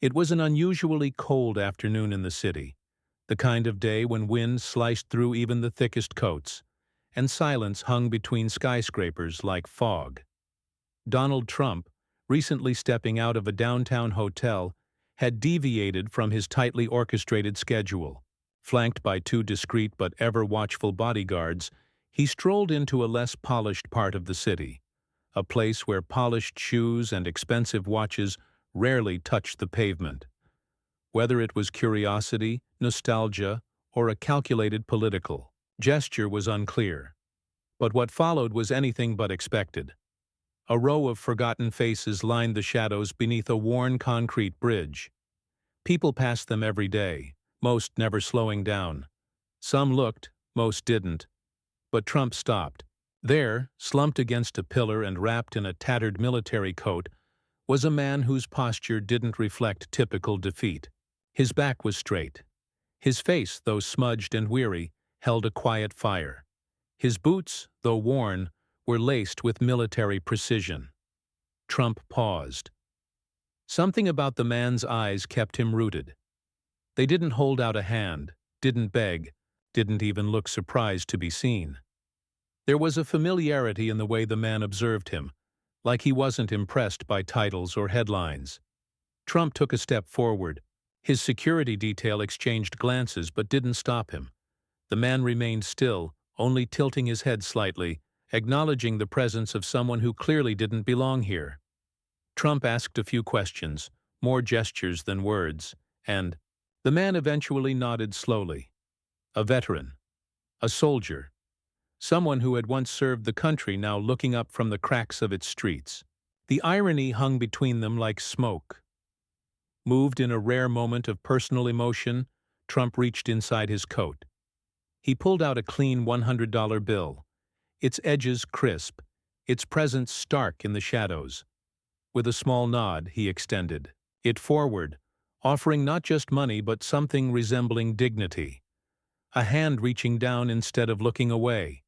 It was an unusually cold afternoon in the city, the kind of day when wind sliced through even the thickest coats, and silence hung between skyscrapers like fog. Donald Trump, recently stepping out of a downtown hotel, had deviated from his tightly orchestrated schedule. Flanked by two discreet but ever-watchful bodyguards, he strolled into a less polished part of the city, a place where polished shoes and expensive watches rarely touched the pavement. Whether it was curiosity, nostalgia, or a calculated political gesture was unclear. But what followed was anything but expected. A row of forgotten faces lined the shadows beneath a worn concrete bridge. People passed them every day, most never slowing down. Some looked, most didn't. But Trump stopped. There, slumped against a pillar and wrapped in a tattered military coat, was a man whose posture didn't reflect typical defeat. His back was straight. His face, though smudged and weary, held a quiet fire. His boots, though worn, were laced with military precision. Trump paused. Something about the man's eyes kept him rooted. They didn't hold out a hand, didn't beg, didn't even look surprised to be seen. There was a familiarity in the way the man observed him, like he wasn't impressed by titles or headlines. Trump took a step forward. His security detail exchanged glances but didn't stop him. The man remained still, only tilting his head slightly, acknowledging the presence of someone who clearly didn't belong here. Trump asked a few questions, more gestures than words, and the man eventually nodded slowly. A veteran. A soldier. Someone who had once served the country now looking up from the cracks of its streets. The irony hung between them like smoke. Moved in a rare moment of personal emotion, Trump reached inside his coat. He pulled out a clean $100 bill, its edges crisp, its presence stark in the shadows. With a small nod, he extended it forward, offering not just money but something resembling dignity. A hand reaching down instead of looking away.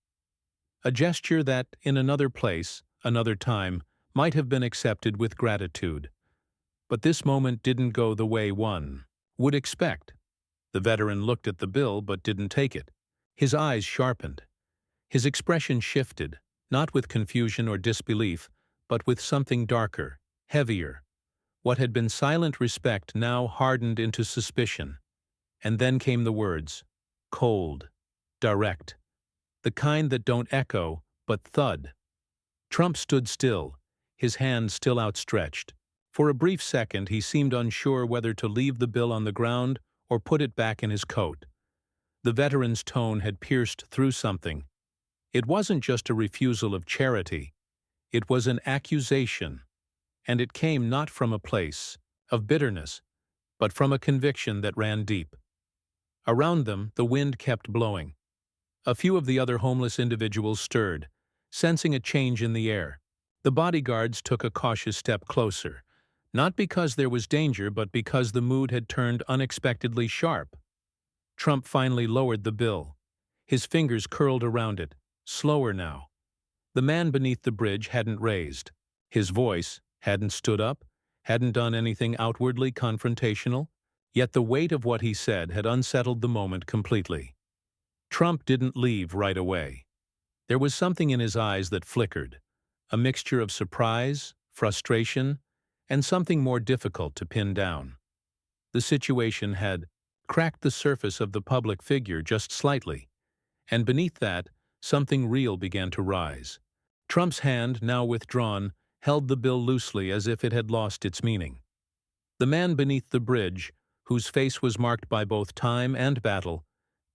A gesture that, in another place, another time, might have been accepted with gratitude. But this moment didn't go the way one would expect. The veteran looked at the bill but didn't take it. His eyes sharpened. His expression shifted, not with confusion or disbelief, but with something darker, heavier. What had been silent respect now hardened into suspicion. And then came the words, cold, direct. The kind that don't echo, but thud. Trump stood still, his hand still outstretched. For a brief second he seemed unsure whether to leave the bill on the ground or put it back in his coat. The veteran's tone had pierced through something. It wasn't just a refusal of charity. It was an accusation, and it came not from a place of bitterness, but from a conviction that ran deep. Around them, the wind kept blowing. A few of the other homeless individuals stirred, sensing a change in the air. The bodyguards took a cautious step closer, not because there was danger but because the mood had turned unexpectedly sharp. Trump finally lowered the bill. His fingers curled around it, slower now. The man beneath the bridge hadn't raised. His voice hadn't stood up, hadn't done anything outwardly confrontational, yet the weight of what he said had unsettled the moment completely. Trump didn't leave right away. There was something in his eyes that flickered, a mixture of surprise, frustration, and something more difficult to pin down. The situation had cracked the surface of the public figure just slightly, and beneath that, something real began to rise. Trump's hand, now withdrawn, held the bill loosely as if it had lost its meaning. The man beneath the bridge, whose face was marked by both time and battle,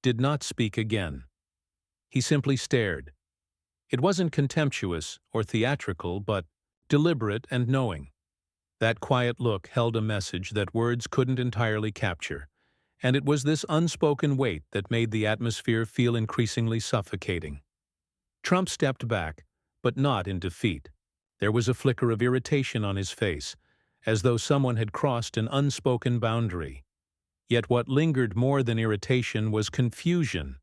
did not speak again. He simply stared. It wasn't contemptuous or theatrical, but deliberate and knowing. That quiet look held a message that words couldn't entirely capture, and it was this unspoken weight that made the atmosphere feel increasingly suffocating. Trump stepped back, but not in defeat. There was a flicker of irritation on his face, as though someone had crossed an unspoken boundary. Yet what lingered more than irritation was confusion.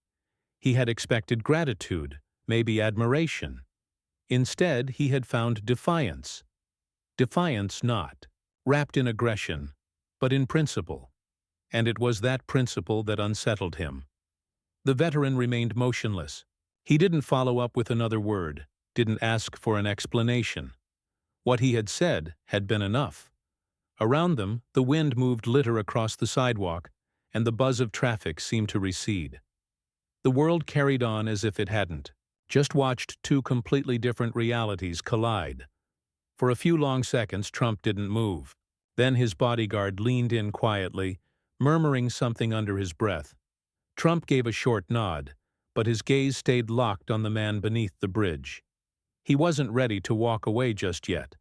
He had expected gratitude, maybe admiration. Instead, he had found defiance. Defiance not, wrapped in aggression. but in principle. And it was that principle that unsettled him. The veteran remained motionless. He didn't follow up with another word, didn't ask for an explanation. What he had said had been enough. Around them, the wind moved litter across the sidewalk, and the buzz of traffic seemed to recede. The world carried on as if it hadn't, just watched two completely different realities collide. For a few long seconds, Trump didn't move. Then his bodyguard leaned in quietly, murmuring something under his breath. Trump gave a short nod, but his gaze stayed locked on the man beneath the bridge. He wasn't ready to walk away just yet.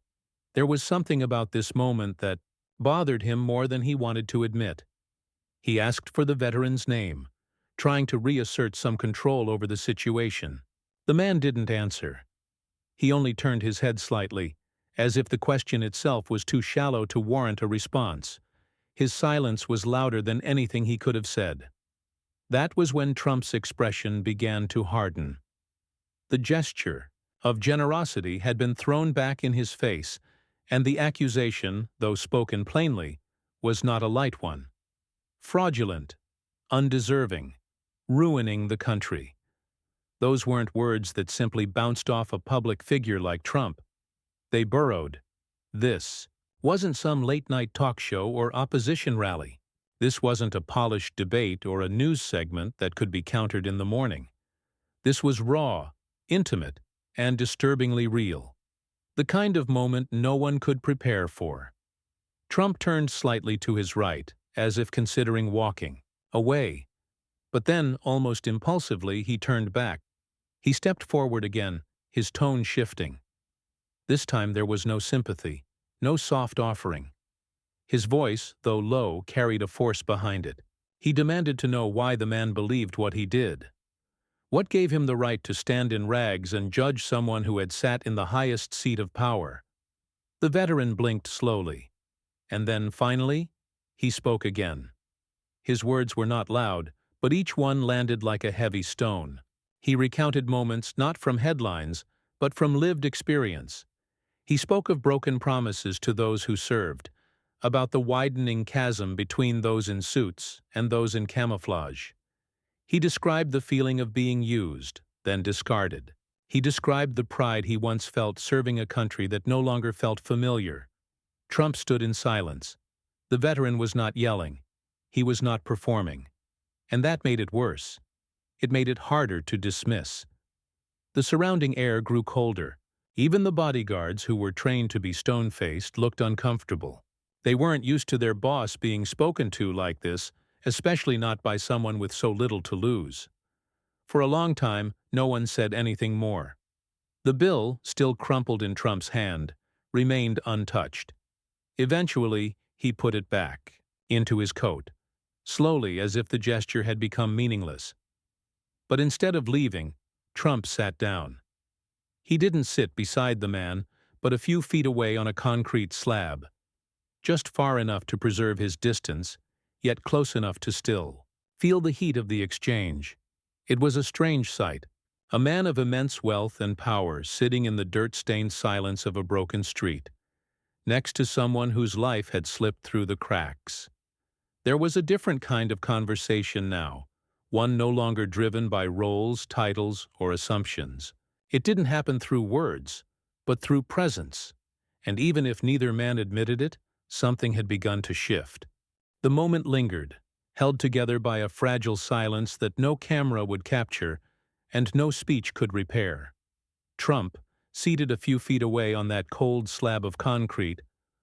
There was something about this moment that bothered him more than he wanted to admit. He asked for the veteran's name, trying to reassert some control over the situation. The man didn't answer. He only turned his head slightly, as if the question itself was too shallow to warrant a response. His silence was louder than anything he could have said. That was when Trump's expression began to harden. The gesture of generosity had been thrown back in his face, and the accusation, though spoken plainly, was not a light one. Fraudulent, undeserving, ruining the country. Those weren't words that simply bounced off a public figure like Trump. They burrowed. This wasn't some late-night talk show or opposition rally. This wasn't a polished debate or a news segment that could be countered in the morning. This was raw, intimate, and disturbingly real. The kind of moment no one could prepare for. Trump turned slightly to his right, as if considering walking away. But then, almost impulsively, he turned back. He stepped forward again, his tone shifting. This time there was no sympathy, no soft offering. His voice, though low, carried a force behind it. He demanded to know why the man believed what he did. What gave him the right to stand in rags and judge someone who had sat in the highest seat of power? The veteran blinked slowly. And then, finally, he spoke again. His words were not loud, but each one landed like a heavy stone. He recounted moments not from headlines, but from lived experience. He spoke of broken promises to those who served, about the widening chasm between those in suits and those in camouflage. He described the feeling of being used, then discarded. He described the pride he once felt serving a country that no longer felt familiar. Trump stood in silence. The veteran was not yelling. He was not performing. And that made it worse. It made it harder to dismiss. The surrounding air grew colder. Even the bodyguards, who were trained to be stone-faced, looked uncomfortable. They weren't used to their boss being spoken to like this, especially not by someone with so little to lose. For a long time, no one said anything more. The bill, still crumpled in Trump's hand, remained untouched. Eventually, he put it back into his coat, slowly, as if the gesture had become meaningless. But instead of leaving, Trump sat down. He didn't sit beside the man, but a few feet away on a concrete slab, just far enough to preserve his distance, yet close enough to still feel the heat of the exchange. It was a strange sight, a man of immense wealth and power sitting in the dirt-stained silence of a broken street, next to someone whose life had slipped through the cracks. There was a different kind of conversation now, one no longer driven by roles, titles, or assumptions. It didn't happen through words, but through presence, and even if neither man admitted it, something had begun to shift. The moment lingered, held together by a fragile silence that no camera would capture and no speech could repair. Trump, seated a few feet away on that cold slab of concrete,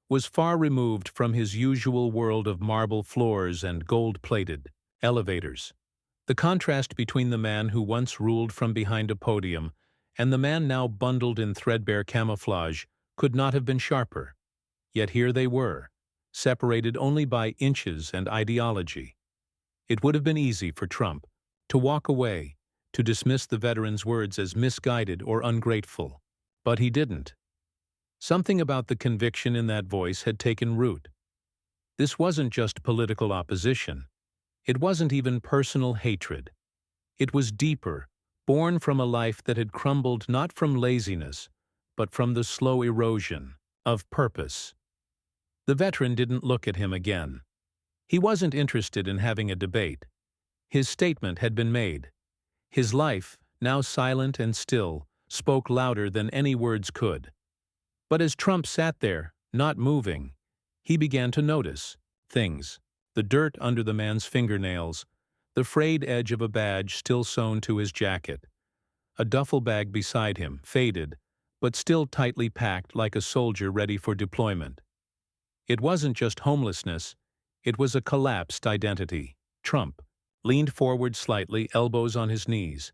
was far removed from his usual world of marble floors and gold-plated elevators. The contrast between the man who once ruled from behind a podium and the man now bundled in threadbare camouflage could not have been sharper. Yet here they were, separated only by inches and ideology. It would have been easy for Trump to walk away, to dismiss the veteran's words as misguided or ungrateful. But he didn't. Something about the conviction in that voice had taken root. This wasn't just political opposition. It wasn't even personal hatred. It was deeper, born from a life that had crumbled not from laziness, but from the slow erosion of purpose. The veteran didn't look at him again. He wasn't interested in having a debate. His statement had been made. His life, now silent and still, spoke louder than any words could. But as Trump sat there, not moving, he began to notice things. The dirt under the man's fingernails, the frayed edge of a badge still sewn to his jacket, a duffel bag beside him, faded, but still tightly packed like a soldier ready for deployment. It wasn't just homelessness, it was a collapsed identity. Trump leaned forward slightly, elbows on his knees.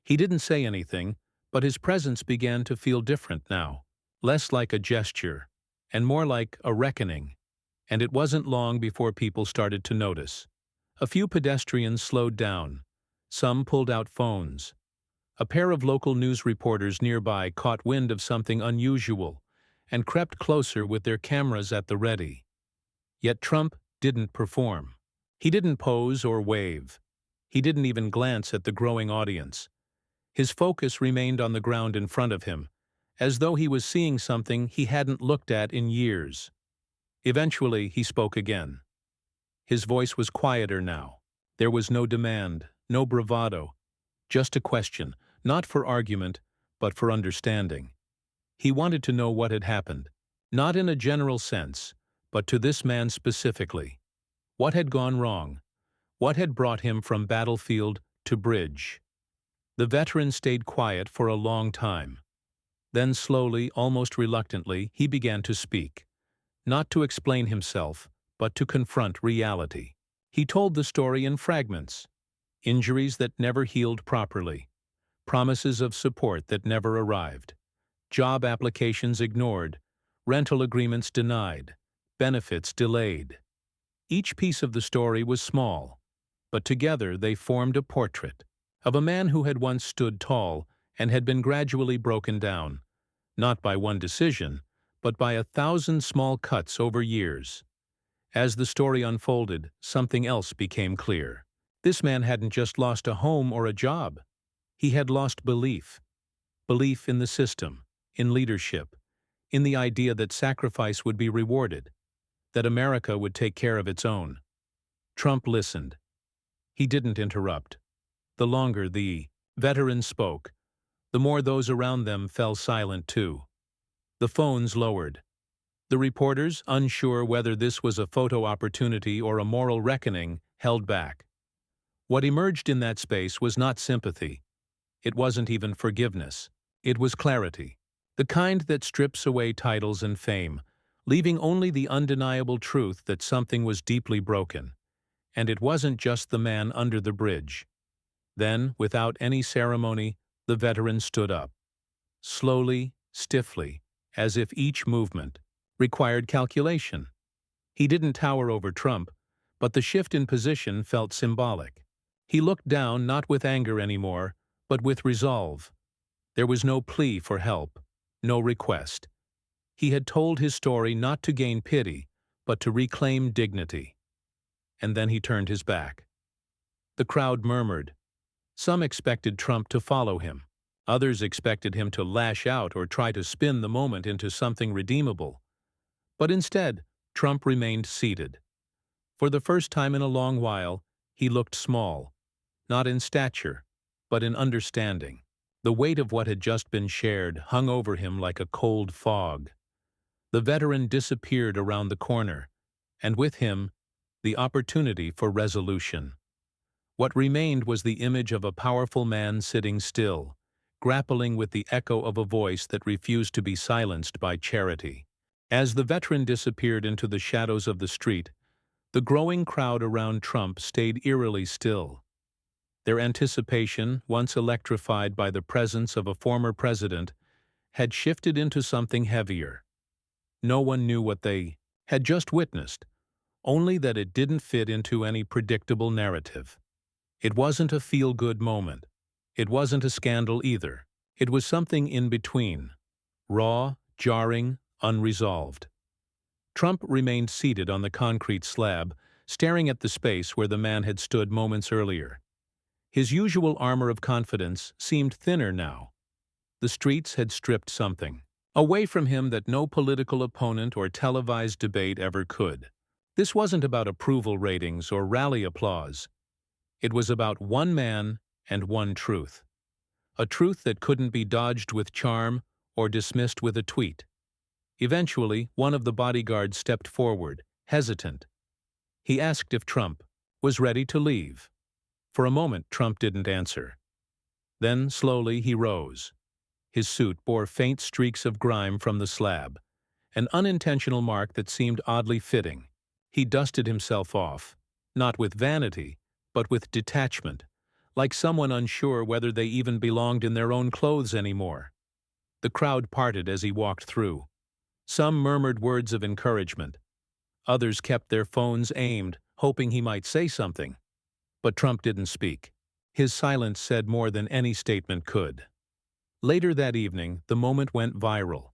He didn't say anything, but his presence began to feel different now, less like a gesture, and more like a reckoning. And it wasn't long before people started to notice. A few pedestrians slowed down. Some pulled out phones. A pair of local news reporters nearby caught wind of something unusual and crept closer with their cameras at the ready. Yet Trump didn't perform. He didn't pose or wave. He didn't even glance at the growing audience. His focus remained on the ground in front of him, as though he was seeing something he hadn't looked at in years. Eventually, he spoke again. His voice was quieter now. There was no demand, no bravado, just a question, not for argument, but for understanding. He wanted to know what had happened, not in a general sense, but to this man specifically. What had gone wrong? What had brought him from battlefield to bridge? The veteran stayed quiet for a long time. Then slowly, almost reluctantly, he began to speak. Not to explain himself, but to confront reality. He told the story in fragments. Injuries that never healed properly. Promises of support that never arrived. Job applications ignored. Rental agreements denied. Benefits delayed. Each piece of the story was small, but together they formed a portrait of a man who had once stood tall and had been gradually broken down, not by one decision, but by 1,000 small cuts over years. As the story unfolded, something else became clear. This man hadn't just lost a home or a job. He had lost belief. Belief in the system, in leadership, in the idea that sacrifice would be rewarded, that America would take care of its own. Trump listened. He didn't interrupt. The longer the veteran spoke, the more those around them fell silent too. The phones lowered. The reporters, unsure whether this was a photo opportunity or a moral reckoning, held back. What emerged in that space was not sympathy. It wasn't even forgiveness. It was clarity, the kind that strips away titles and fame, leaving only the undeniable truth that something was deeply broken. And it wasn't just the man under the bridge. Then, without any ceremony, the veteran stood up. Slowly, stiffly, as if each movement required calculation. He didn't tower over Trump, but the shift in position felt symbolic. He looked down not with anger anymore, but with resolve. There was no plea for help, no request. He had told his story not to gain pity, but to reclaim dignity. And then he turned his back. The crowd murmured. Some expected Trump to follow him. Others expected him to lash out or try to spin the moment into something redeemable. But instead, Trump remained seated. For the first time in a long while, he looked small, not in stature, but in understanding. The weight of what had just been shared hung over him like a cold fog. The veteran disappeared around the corner, and with him, the opportunity for resolution. What remained was the image of a powerful man sitting still, grappling with the echo of a voice that refused to be silenced by charity. As the veteran disappeared into the shadows of the street, the growing crowd around Trump stayed eerily still. Their anticipation, once electrified by the presence of a former president, had shifted into something heavier. No one knew what they had just witnessed, only that it didn't fit into any predictable narrative. It wasn't a feel-good moment. It wasn't a scandal either. It was something in between, raw, jarring, unresolved. Trump remained seated on the concrete slab, staring at the space where the man had stood moments earlier. His usual armor of confidence seemed thinner now. The streets had stripped something away from him that no political opponent or televised debate ever could. This wasn't about approval ratings or rally applause. It was about one man and one truth. A truth that couldn't be dodged with charm or dismissed with a tweet. Eventually, one of the bodyguards stepped forward, hesitant. He asked if Trump was ready to leave. For a moment, Trump didn't answer. Then, slowly, he rose. His suit bore faint streaks of grime from the slab, an unintentional mark that seemed oddly fitting. He dusted himself off, not with vanity, but with detachment, like someone unsure whether they even belonged in their own clothes anymore. The crowd parted as he walked through. Some murmured words of encouragement. Others kept their phones aimed, hoping he might say something. But Trump didn't speak. His silence said more than any statement could. Later that evening, the moment went viral.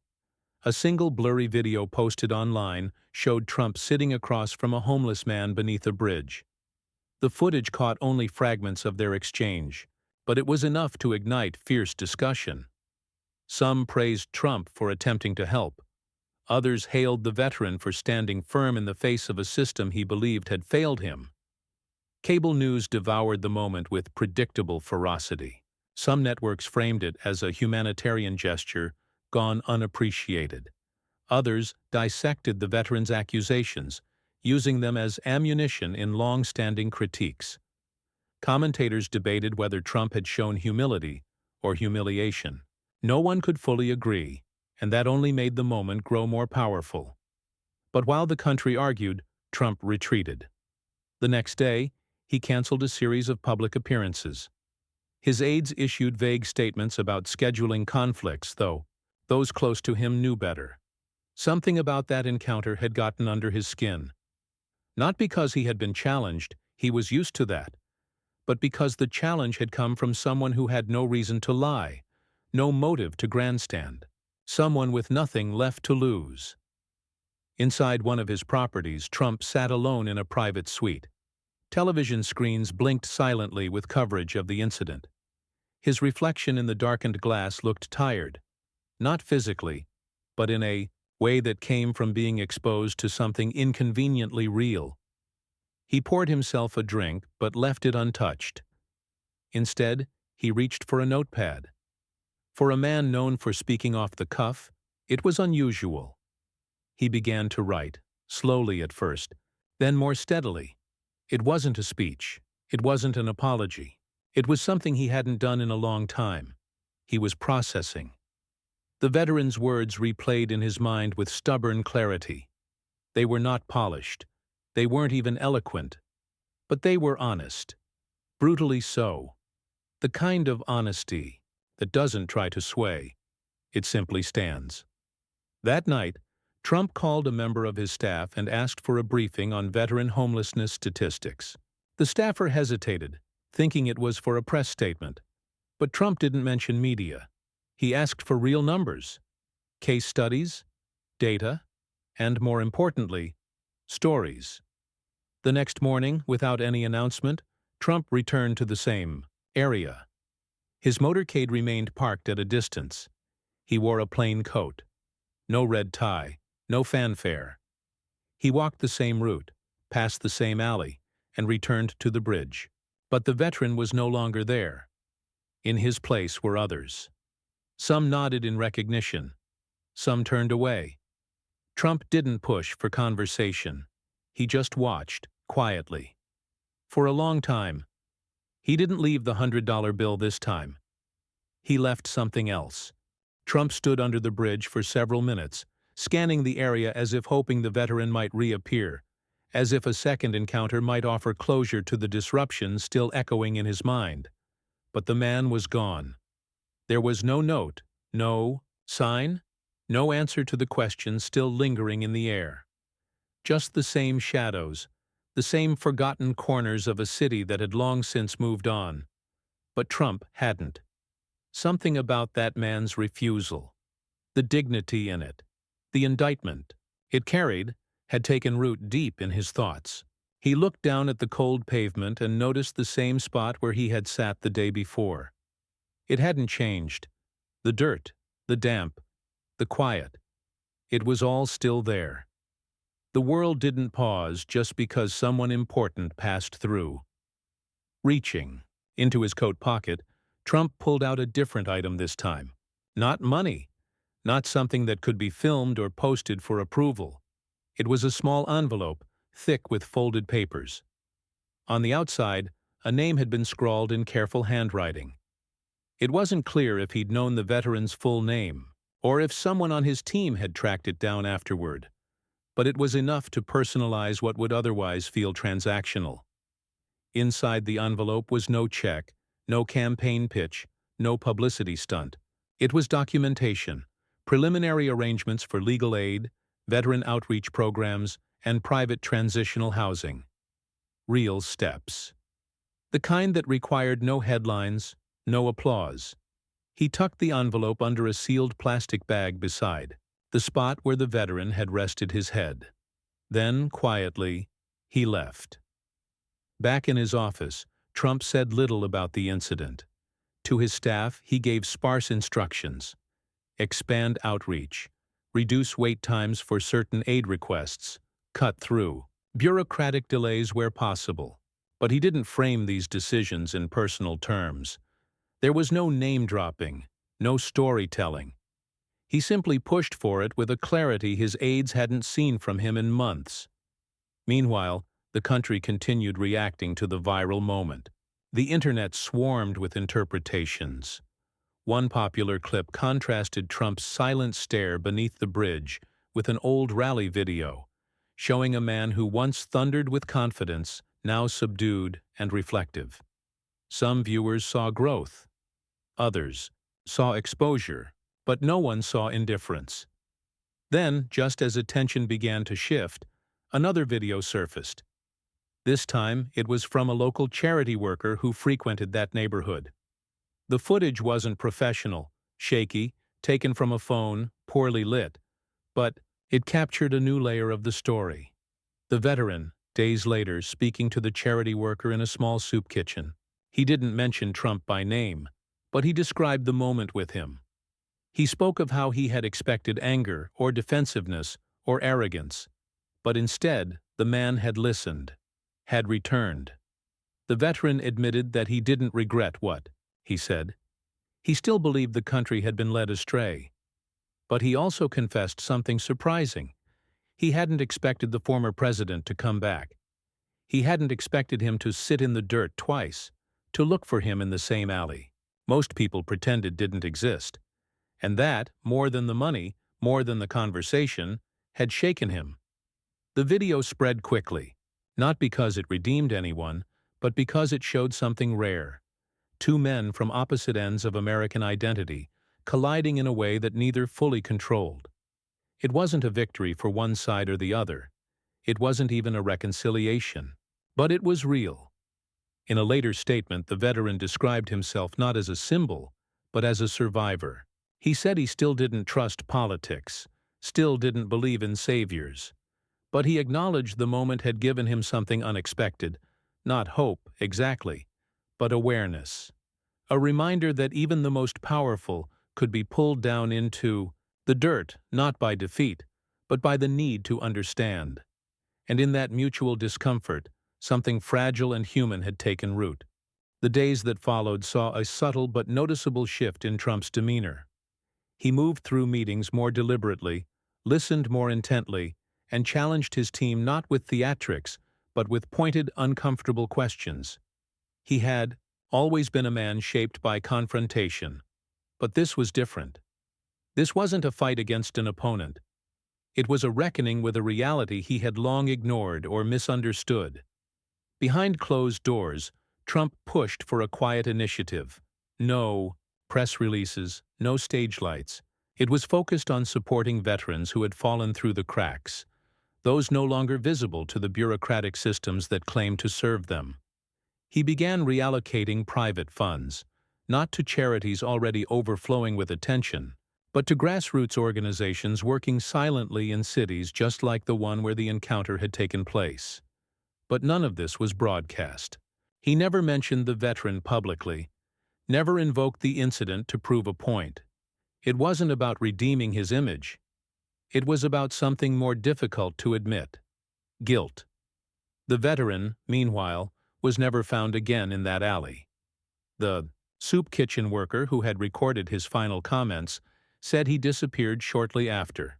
A single blurry video posted online showed Trump sitting across from a homeless man beneath a bridge. The footage caught only fragments of their exchange, but it was enough to ignite fierce discussion. Some praised Trump for attempting to help. Others hailed the veteran for standing firm in the face of a system he believed had failed him. Cable news devoured the moment with predictable ferocity. Some networks framed it as a humanitarian gesture gone unappreciated. Others dissected the veteran's accusations, using them as ammunition in long-standing critiques. Commentators debated whether Trump had shown humility or humiliation. No one could fully agree, and that only made the moment grow more powerful. But while the country argued, Trump retreated. The next day, he canceled a series of public appearances. His aides issued vague statements about scheduling conflicts, though those close to him knew better. Something about that encounter had gotten under his skin. Not because he had been challenged, he was used to that, but because the challenge had come from someone who had no reason to lie, no motive to grandstand, someone with nothing left to lose. Inside one of his properties, Trump sat alone in a private suite. Television screens blinked silently with coverage of the incident. His reflection in the darkened glass looked tired, not physically, but in a way that came from being exposed to something inconveniently real. He poured himself a drink, but left it untouched. Instead, he reached for a notepad. For a man known for speaking off the cuff, it was unusual. He began to write, slowly at first, then more steadily. It wasn't a speech. It wasn't an apology. It was something he hadn't done in a long time. He was processing. The veteran's words replayed in his mind with stubborn clarity. They were not polished. They weren't even eloquent. But they were honest. Brutally so. The kind of honesty that doesn't try to sway. It simply stands. That night, Trump called a member of his staff and asked for a briefing on veteran homelessness statistics. The staffer hesitated, thinking it was for a press statement. But Trump didn't mention media. He asked for real numbers, case studies, data, and more importantly, stories. The next morning, without any announcement, Trump returned to the same area. His motorcade remained parked at a distance. He wore a plain coat. No red tie, no fanfare. He walked the same route, passed the same alley, and returned to the bridge. But the veteran was no longer there. In his place were others. Some nodded in recognition. Some turned away. Trump didn't push for conversation. He just watched, quietly. For a long time. He didn't leave the $100 bill this time. He left something else. Trump stood under the bridge for several minutes, scanning the area as if hoping the veteran might reappear, as if a second encounter might offer closure to the disruption still echoing in his mind. But the man was gone. There was no note, no sign, no answer to the question still lingering in the air. Just the same shadows, the same forgotten corners of a city that had long since moved on. But Trump hadn't. Something about that man's refusal, the dignity in it, the indictment it carried, had taken root deep in his thoughts. He looked down at the cold pavement and noticed the same spot where he had sat the day before. It hadn't changed. The dirt, the damp, the quiet. It was all still there. The world didn't pause just because someone important passed through. Reaching into his coat pocket, Trump pulled out a different item this time. Not money, not something that could be filmed or posted for approval. It was a small envelope, thick with folded papers. On the outside, a name had been scrawled in careful handwriting. It wasn't clear if he'd known the veteran's full name, or if someone on his team had tracked it down afterward. But it was enough to personalize what would otherwise feel transactional. Inside the envelope was no check, no campaign pitch, no publicity stunt. It was documentation, preliminary arrangements for legal aid, veteran outreach programs, and private transitional housing. Real steps. The kind that required no headlines, no applause. He tucked the envelope under a sealed plastic bag beside, the spot where the veteran had rested his head. Then, quietly, he left. Back in his office, Trump said little about the incident. To his staff, he gave sparse instructions. Expand outreach. Reduce wait times for certain aid requests. Cut through bureaucratic delays where possible. But he didn't frame these decisions in personal terms. There was no name-dropping, no storytelling. He simply pushed for it with a clarity his aides hadn't seen from him in months. Meanwhile, the country continued reacting to the viral moment. The internet swarmed with interpretations. One popular clip contrasted Trump's silent stare beneath the bridge with an old rally video, showing a man who once thundered with confidence, now subdued and reflective. Some viewers saw growth. Others saw exposure, but no one saw indifference. Then, just as attention began to shift, another video surfaced. This time, it was from a local charity worker who frequented that neighborhood. The footage wasn't professional, shaky, taken from a phone, poorly lit, but it captured a new layer of the story. The veteran, days later, speaking to the charity worker in a small soup kitchen. He didn't mention Trump by name, but he described the moment with him. He spoke of how he had expected anger or defensiveness or arrogance, but instead the man had listened, had returned. The veteran admitted that he didn't regret what he said. He still believed the country had been led astray. But he also confessed something surprising. He hadn't expected the former president to come back. He hadn't expected him to sit in the dirt twice, to look for him in the same alley most people pretended didn't exist. And that, more than the money, more than the conversation, had shaken him. The video spread quickly, not because it redeemed anyone, but because it showed something rare. Two men from opposite ends of American identity, colliding in a way that neither fully controlled. It wasn't a victory for one side or the other. It wasn't even a reconciliation. But it was real. In a later statement, the veteran described himself not as a symbol, but as a survivor. He said he still didn't trust politics, still didn't believe in saviors. But he acknowledged the moment had given him something unexpected, not hope, exactly, but awareness. A reminder that even the most powerful could be pulled down into the dirt, not by defeat, but by the need to understand. And in that mutual discomfort, something fragile and human had taken root. The days that followed saw a subtle but noticeable shift in Trump's demeanor. He moved through meetings more deliberately, listened more intently, and challenged his team not with theatrics, but with pointed, uncomfortable questions. He had always been a man shaped by confrontation. But this was different. This wasn't a fight against an opponent. It was a reckoning with a reality he had long ignored or misunderstood. Behind closed doors, Trump pushed for a quiet initiative. No press releases, no stage lights. It was focused on supporting veterans who had fallen through the cracks, those no longer visible to the bureaucratic systems that claimed to serve them. He began reallocating private funds, not to charities already overflowing with attention, but to grassroots organizations working silently in cities just like the one where the encounter had taken place. But none of this was broadcast. He never mentioned the veteran publicly, never invoked the incident to prove a point. It wasn't about redeeming his image. It was about something more difficult to admit. Guilt. The veteran, meanwhile, was never found again in that alley. The soup kitchen worker who had recorded his final comments said he disappeared shortly after.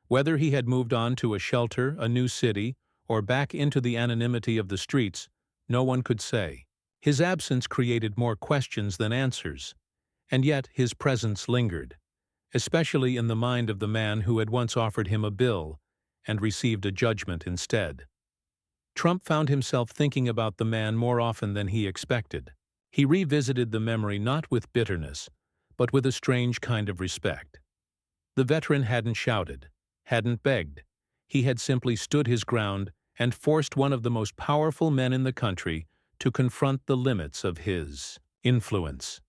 Whether he had moved on to a shelter, a new city, or back into the anonymity of the streets, no one could say. His absence created more questions than answers, and yet his presence lingered, especially in the mind of the man who had once offered him a bill and received a judgment instead. Trump found himself thinking about the man more often than he expected. He revisited the memory not with bitterness, but with a strange kind of respect. The veteran hadn't shouted, hadn't begged. He had simply stood his ground and forced one of the most powerful men in the country to confront the limits of his influence.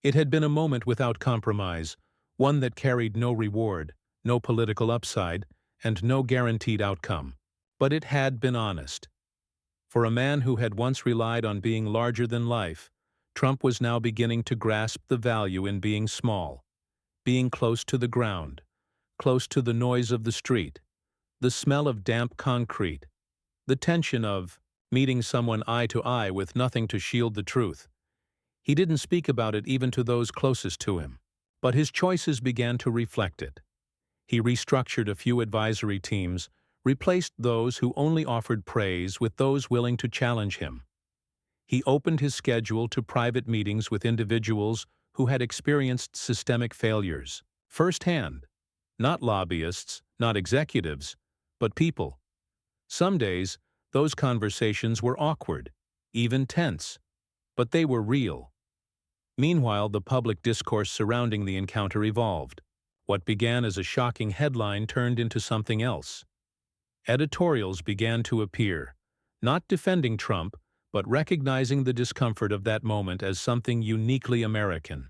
It had been a moment without compromise, one that carried no reward, no political upside, and no guaranteed outcome. But it had been honest. For a man who had once relied on being larger than life, Trump was now beginning to grasp the value in being small, being close to the ground, close to the noise of the street, the smell of damp concrete, the tension of meeting someone eye to eye with nothing to shield the truth. He didn't speak about it even to those closest to him, but his choices began to reflect it. He restructured a few advisory teams, replaced those who only offered praise with those willing to challenge him. He opened his schedule to private meetings with individuals who had experienced systemic failures, firsthand. Not lobbyists, not executives, but people. Some days, those conversations were awkward, even tense, but they were real. Meanwhile, the public discourse surrounding the encounter evolved. What began as a shocking headline turned into something else. Editorials began to appear, not defending Trump, but recognizing the discomfort of that moment as something uniquely American.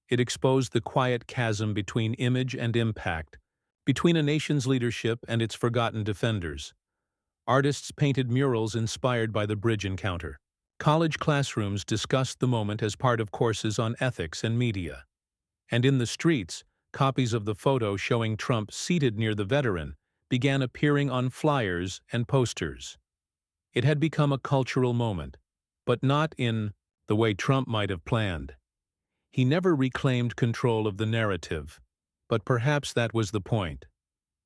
It exposed the quiet chasm between image and impact, between a nation's leadership and its forgotten defenders. Artists painted murals inspired by the bridge encounter. College classrooms discussed the moment as part of courses on ethics and media. And in the streets, copies of the photo showing Trump seated near the veteran began appearing on flyers and posters. It had become a cultural moment, but not in the way Trump might have planned. He never reclaimed control of the narrative, but perhaps that was the point.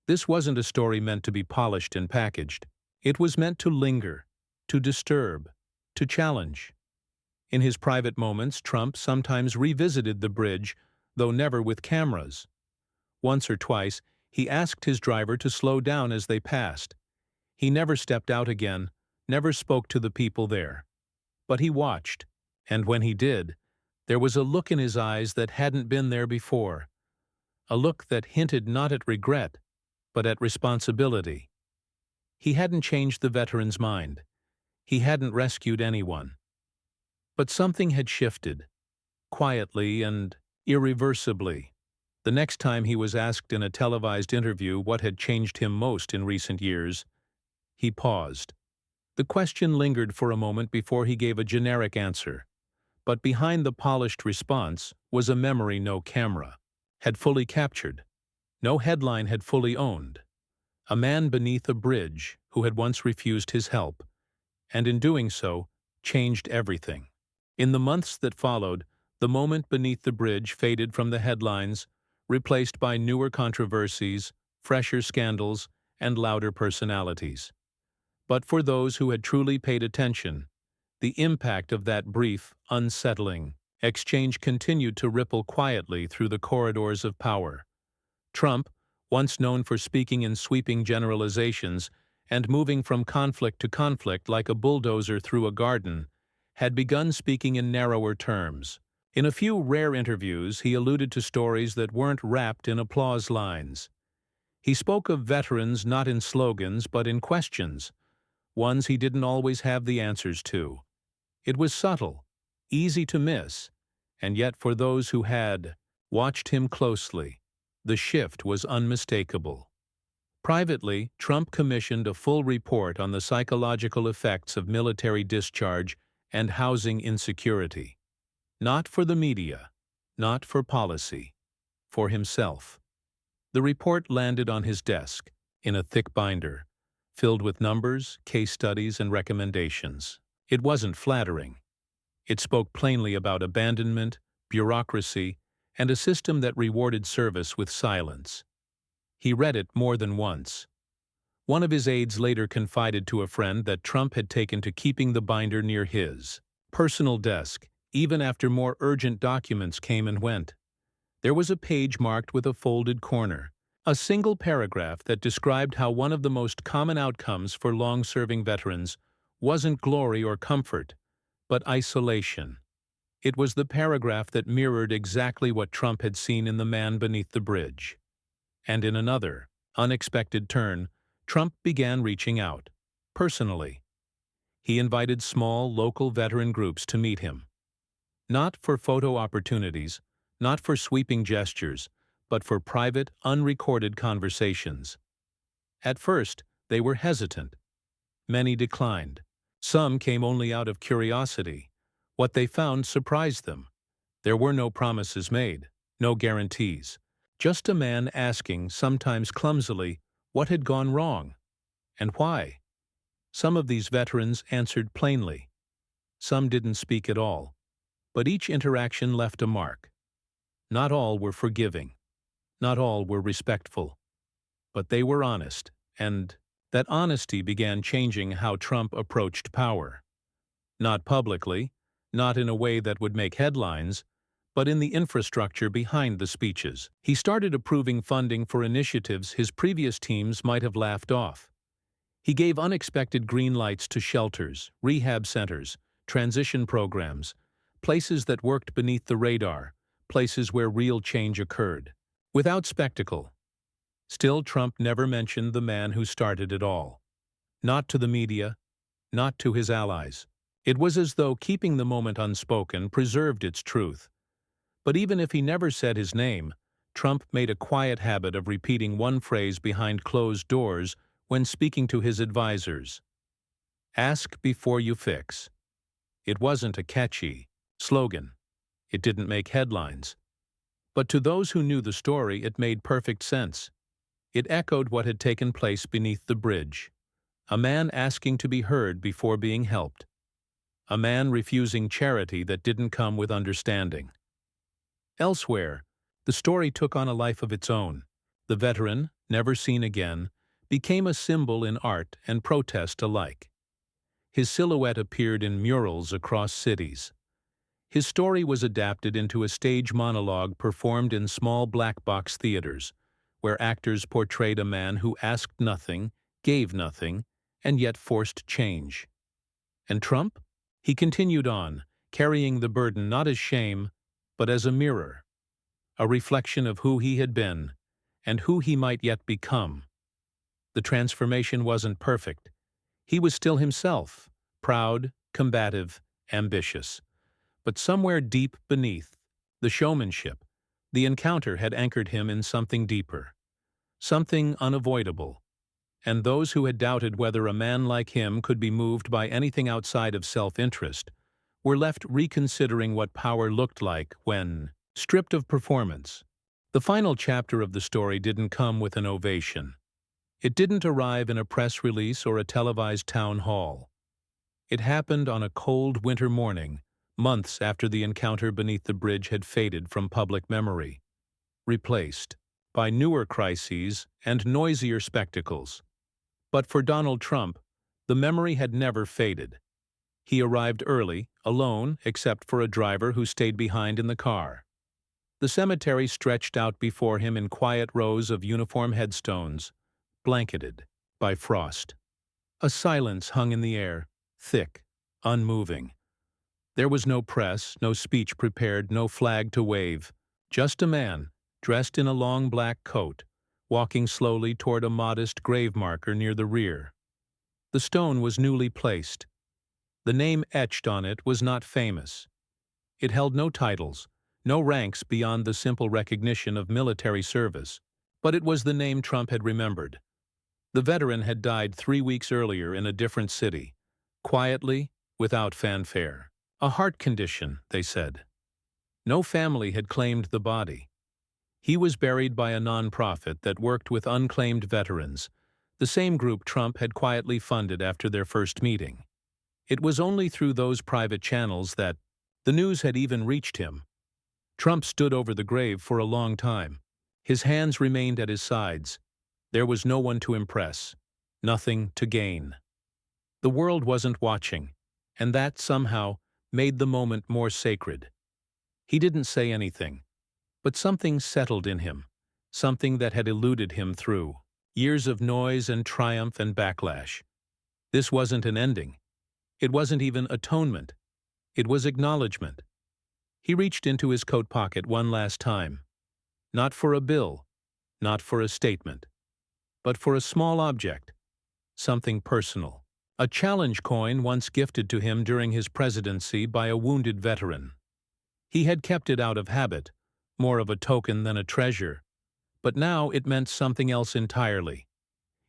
This wasn't a story meant to be polished and packaged. It was meant to linger, to disturb, to challenge. In his private moments, Trump sometimes revisited the bridge, though never with cameras. Once or twice, he asked his driver to slow down as they passed. He never stepped out again, never spoke to the people there. But he watched, and when he did, there was a look in his eyes that hadn't been there before. A look that hinted not at regret, but at responsibility. He hadn't changed the veteran's mind. He hadn't rescued anyone. But something had shifted, quietly and irreversibly. The next time he was asked in a televised interview what had changed him most in recent years, he paused. The question lingered for a moment before he gave a generic answer. But behind the polished response was a memory no camera had fully captured, no headline had fully owned. A man beneath a bridge who had once refused his help, and in doing so, changed everything. In the months that followed, the moment beneath the bridge faded from the headlines, replaced by newer controversies, fresher scandals, and louder personalities. But for those who had truly paid attention, the impact of that brief, unsettling exchange continued to ripple quietly through the corridors of power. Trump, once known for speaking in sweeping generalizations and moving from conflict to conflict like a bulldozer through a garden, had begun speaking in narrower terms. In a few rare interviews, he alluded to stories that weren't wrapped in applause lines. He spoke of veterans not in slogans but in questions, ones he didn't always have the answers to. It was subtle, easy to miss, and yet for those who had watched him closely, the shift was unmistakable. Privately, Trump commissioned a full report on the psychological effects of military discharge and housing insecurity. Not for the media, not for policy, for himself. The report landed on his desk, in a thick binder, filled with numbers, case studies, and recommendations. It wasn't flattering. It spoke plainly about abandonment, bureaucracy, and a system that rewarded service with silence. He read it more than once. One of his aides later confided to a friend that Trump had taken to keeping the binder near his personal desk, even after more urgent documents came and went. There was a page marked with a folded corner, a single paragraph that described how one of the most common outcomes for long-serving veterans wasn't glory or comfort, but isolation. It was the paragraph that mirrored exactly what Trump had seen in the man beneath the bridge. And in another, unexpected turn, Trump began reaching out, personally. He invited small, local veteran groups to meet him. Not for photo opportunities, not for sweeping gestures, but for private, unrecorded conversations. At first, they were hesitant. Many declined. Some came only out of curiosity. What they found surprised them. There were no promises made, no guarantees. Just a man asking, sometimes clumsily, what had gone wrong, and why. Some of these veterans answered plainly. Some didn't speak at all. But each interaction left a mark. Not all were forgiving. Not all were respectful. But they were honest, and that honesty began changing how Trump approached power. Not publicly, not in a way that would make headlines, but in the infrastructure behind the speeches. He started approving funding for initiatives his previous teams might have laughed off. He gave unexpected green lights to shelters, rehab centers, transition programs, places that worked beneath the radar, places where real change occurred. Without spectacle. Still, Trump never mentioned the man who started it all. Not to the media, not to his allies. It was as though keeping the moment unspoken preserved its truth. But even if he never said his name, Trump made a quiet habit of repeating one phrase behind closed doors when speaking to his advisors. Ask before you fix. It wasn't a catchy slogan. It didn't make headlines. But to those who knew the story, it made perfect sense. It echoed what had taken place beneath the bridge. A man asking to be heard before being helped. A man refusing charity that didn't come with understanding. Elsewhere, the story took on a life of its own. The veteran, never seen again, became a symbol in art and protest alike. His silhouette appeared in murals across cities. His story was adapted into a stage monologue performed in small black-box theaters, where actors portrayed a man who asked nothing, gave nothing, and yet forced change. And Trump? He continued on, carrying the burden not as shame, but as a mirror, a reflection of who he had been and who he might yet become. The transformation wasn't perfect. He was still himself, proud, combative, ambitious. But somewhere deep beneath, the showmanship, the encounter had anchored him in something deeper, something unavoidable. And those who had doubted whether a man like him could be moved by anything outside of self-interest were left reconsidering what power looked like when stripped of performance. The final chapter of the story didn't come with an ovation. It didn't arrive in a press release or a televised town hall. It happened on a cold winter morning, months after the encounter beneath the bridge had faded from public memory, replaced by newer crises and noisier spectacles. But for Donald Trump, the memory had never faded. He arrived early, alone except for a driver who stayed behind in the car. The cemetery stretched out before him in quiet rows of uniform headstones, blanketed by frost. A silence hung in the air, thick, unmoving. There was no press, no speech prepared, no flag to wave. Just a man, dressed in a long black coat, walking slowly toward a modest grave marker near the rear. The stone was newly placed. The name etched on it was not famous. It held no titles, no ranks beyond the simple recognition of military service. But it was the name Trump had remembered. The veteran had died 3 weeks earlier in a different city, quietly, without fanfare. A heart condition, they said. No family had claimed the body. He was buried by a nonprofit that worked with unclaimed veterans, the same group Trump had quietly funded after their first meeting. It was only through those private channels that the news had even reached him. Trump stood over the grave for a long time. His hands remained at his sides. There was no one to impress, nothing to gain. The world wasn't watching, and that somehow made the moment more sacred. He didn't say anything, but something settled in him, something that had eluded him through years of noise and triumph and backlash. This wasn't an ending. It wasn't even atonement. It was acknowledgement. He reached into his coat pocket one last time. Not for a bill, not for a statement, but for a small object, something personal. A challenge coin once gifted to him during his presidency by a wounded veteran. He had kept it out of habit, more of a token than a treasure, but now it meant something else entirely.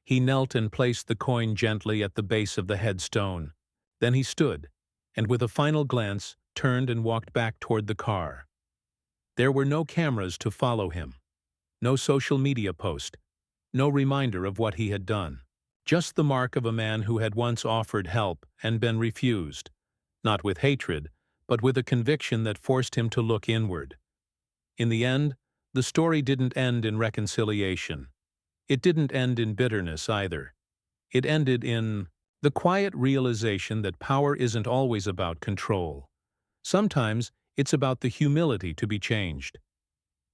He knelt and placed the coin gently at the base of the headstone. Then he stood, and with a final glance, turned and walked back toward the car. There were no cameras to follow him, no social media post, no reminder of what he had done. Just the mark of a man who had once offered help and been refused, not with hatred, but with a conviction that forced him to look inward. In the end, the story didn't end in reconciliation. It didn't end in bitterness either. It ended in the quiet realization that power isn't always about control. Sometimes it's about the humility to be changed.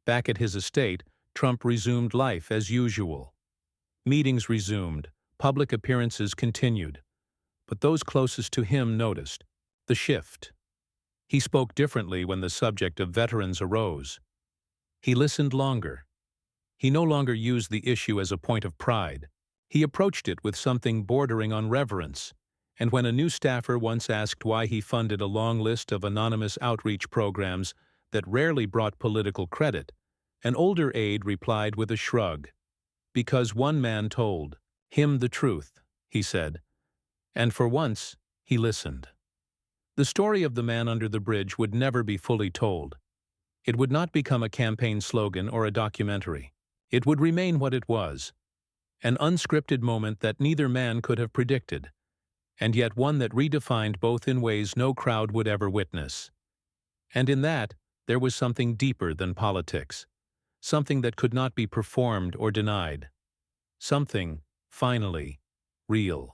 Back at his estate, Trump resumed life as usual. Meetings resumed, public appearances continued. But those closest to him noticed the shift. He spoke differently when the subject of veterans arose. He listened longer. He no longer used the issue as a point of pride. He approached it with something bordering on reverence. And when a new staffer once asked why he funded a long list of anonymous outreach programs that rarely brought political credit, an older aide replied with a shrug. Because one man told him the truth, he said. And for once, he listened. The story of the man under the bridge would never be fully told. It would not become a campaign slogan or a documentary. It would remain what it was, an unscripted moment that neither man could have predicted, and yet one that redefined both in ways no crowd would ever witness. And in that, there was something deeper than politics, something that could not be performed or denied, something, finally, real.